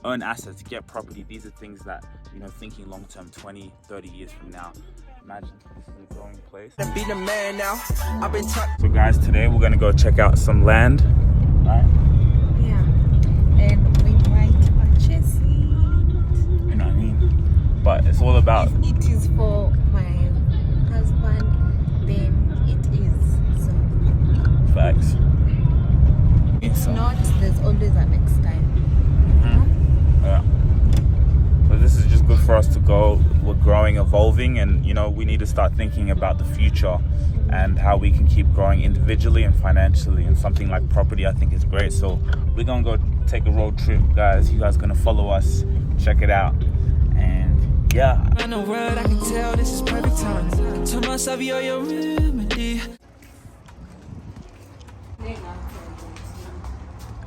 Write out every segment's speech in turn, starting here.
own assets, get property. These are things that, you know, thinking long term, 20, 30 years from now. Imagine this is a growing place. Be the man now. I've been So guys, today we're gonna go check out some land. Right? Yeah. And we might purchase it. You know what I mean? But it's all about... If it is for my husband, then it is. So facts. it's not, there's always a next time. Yeah. So this is just good for us to go. We're growing, evolving, and you know, we need to start thinking about the future and how we can keep growing individually and financially. And something like property, I think, is great. So we're gonna go take a road trip, guys. You guys gonna follow us, check it out, and yeah. I know word, I can tell this is perfect time. Tell myself you're your remedy.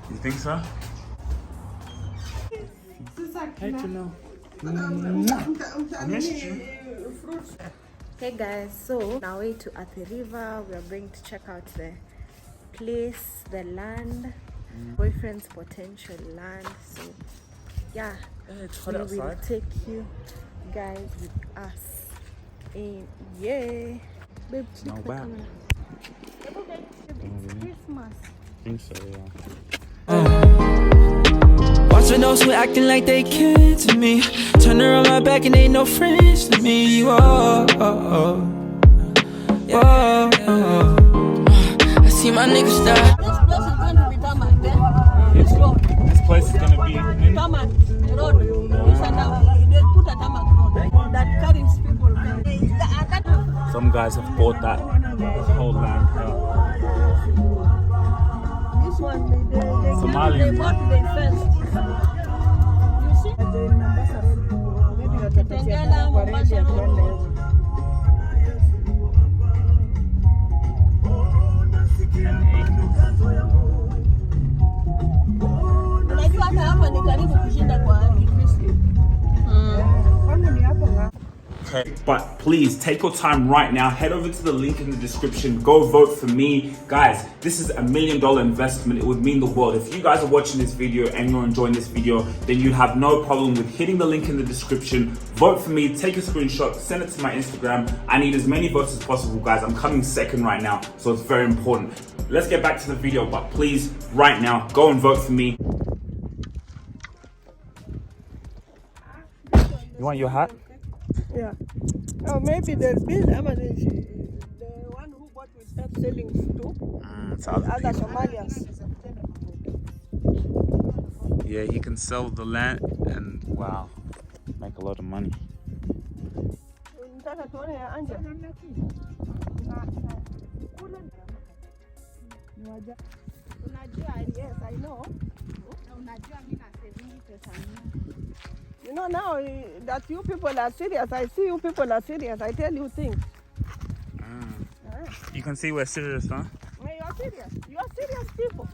You think so? How to know? I missed you. Hey guys, so on our way to Athi River, we are going to check out the place, the land, boyfriend's potential land. So yeah, It's hot we will outside. take you guys with us. And yeah, babe, check No the bad. camera. It's Christmas. I think so, yeah. Watching those who acting like they care to me. Turn around my back and ain't no friends to me. Whoa, whoa, I see my niggas die. This place is going to be tarmac. This place is gonna be Tarmac road. They put a tarmac road that carries people. some guys have bought that whole land here. This one, they Somalian. bought the fence. You see? Kitengela, Mombasa Road. Unajua hata hapa ni karibu kushinda kwa Kikristo. Okay. But please take your time right now. Head over to the link in the description. Go vote for me. Guys, this is $1 million investment. It would mean the world. If you guys are watching this video and you're enjoying this video, then you have no problem with hitting the link in the description. Vote for me. Take a screenshot. Send it to my Instagram. I need as many votes as possible, guys. I'm coming second right now, so it's very important. Let's get back to the video, but please, right now, go and vote for me. You want your hat? Yeah. Oh, maybe there's been the one who bought will start selling to It's other other people. Somalians. Yeah, he can sell the land and wow, make a lot of money. Unataka tuone ya Anja? Unajua, yes, I know. Unajua mimi na saving pesa mingi. You know now that you people are serious. I see you people are serious. I tell you things. You can see we're serious, huh? You are serious. You are serious people.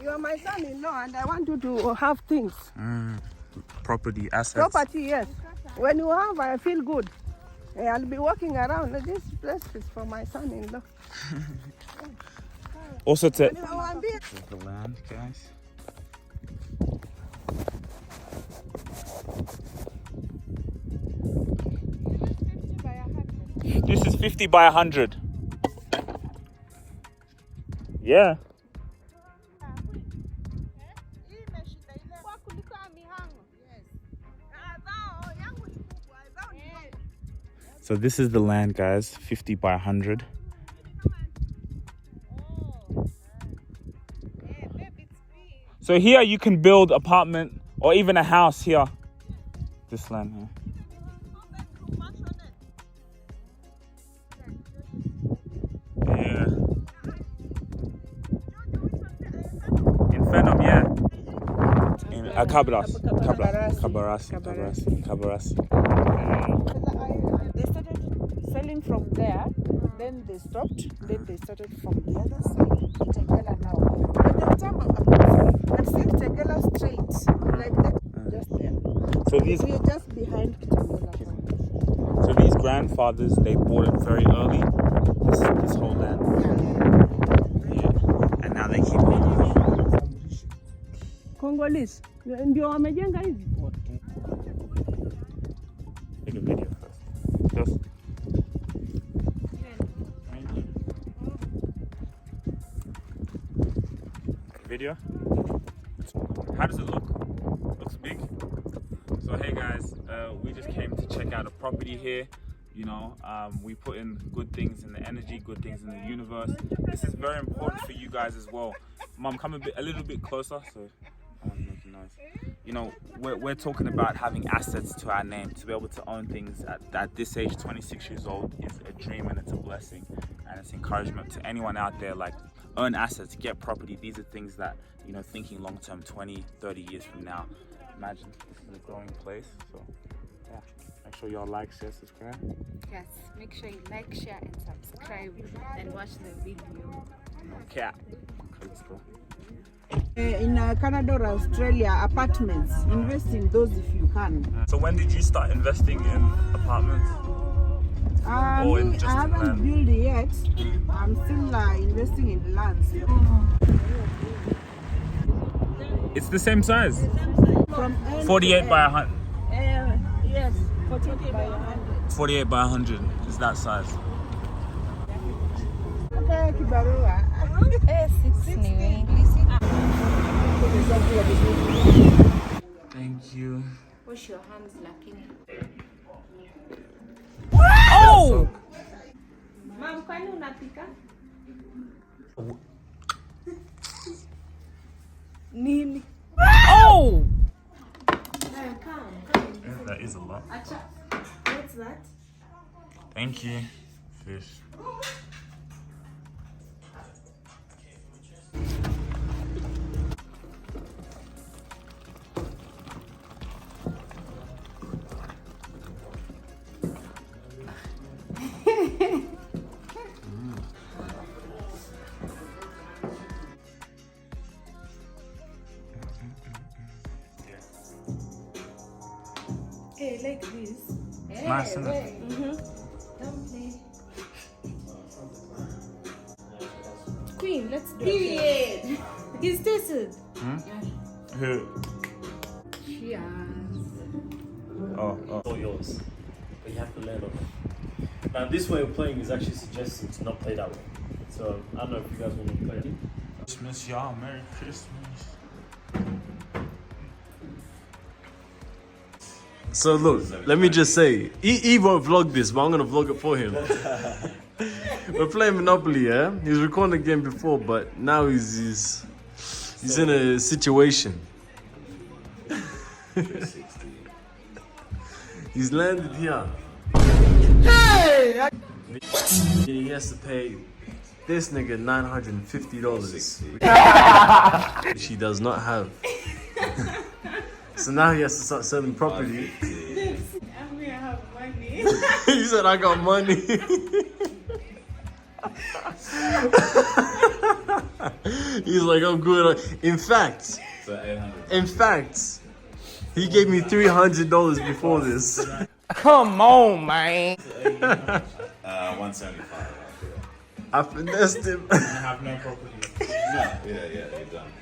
You are my son-in-law, and I want you to have things. Property, assets. Property, yes. When you have, I feel good. I'll be walking around. This place is for my son-in-law. Also to Niwaambie. the land, guys. This is 50 by 100. Yeah. So this is the land, guys, 50 by 100. So here you can build apartment or even a house here. This land here. Yeah. In Phenom, yeah. In Kabarasi. They started selling from there, then they stopped, then they started from the other side, Tegela now. But the tarmac, and still Tegela straight, like that, just there. So these, We are just behind Tegela. so these grandfathers, they bought it very early. This whole land. Yeah. And now they keep it. Congolese ndio wamejenga hivi. Take a video first. Just. Video. How does it look? Looks big. So hey guys, we just came to check out a property here. You know, we put in good things in the energy, good things in the universe. This is very important for you guys as well. Mom, come a little bit closer, so I'm making noise. You know, we're talking about having assets to our name. To be able to own things at this age, 26 years old, is a dream and it's a blessing. And it's encouragement to anyone out there, like, earn assets, get property. These are things that, you know, thinking long term, 20, 30 years from now. Imagine this is a growing place, so yeah. Make sure y'all like, share, subscribe. Yes, make sure you like, share, and subscribe, and watch the video. Okay, let's go. In Canada or Australia, apartments. Invest in those if you can. So when did you start investing in apartments? Or in just I haven't land? built yet. I'm still investing in lands. It's the same size. From 48 by 100. Yes, 48 by 100. 48 by 100 is that size. Okay, kibarua. 60. Thank you. Wash your hands, lakini. Oh! Mom, kwani unapika? Nini? Oh! Come. Yeah, that is a lot. Acha. What's that? Thank you. Fish. Hey, like this. Hey, Nice, isn't it? Don't play. Queen, let's do it. He's tasted. Who? Cheers. Oh. All yours, but you have to learn on it. Now, this way of playing is actually suggested to not play that way. So I don't know if you guys want to play it. Christmas, y'all. Merry Christmas. So look, let me just say, he won't vlog this, but I'm gonna vlog it for him. We're playing Monopoly, yeah. He was recording the game before, but now he's in a situation. He's landed here. Hey! He has to pay this nigga $950, which he does not have. So now he has to start selling property. I'm gonna have money. He said, I got money. He's like, I'm good. In fact, he gave me $300 before this. Come on, man. 175. I finessed him. I have no property. No, yeah, you're done.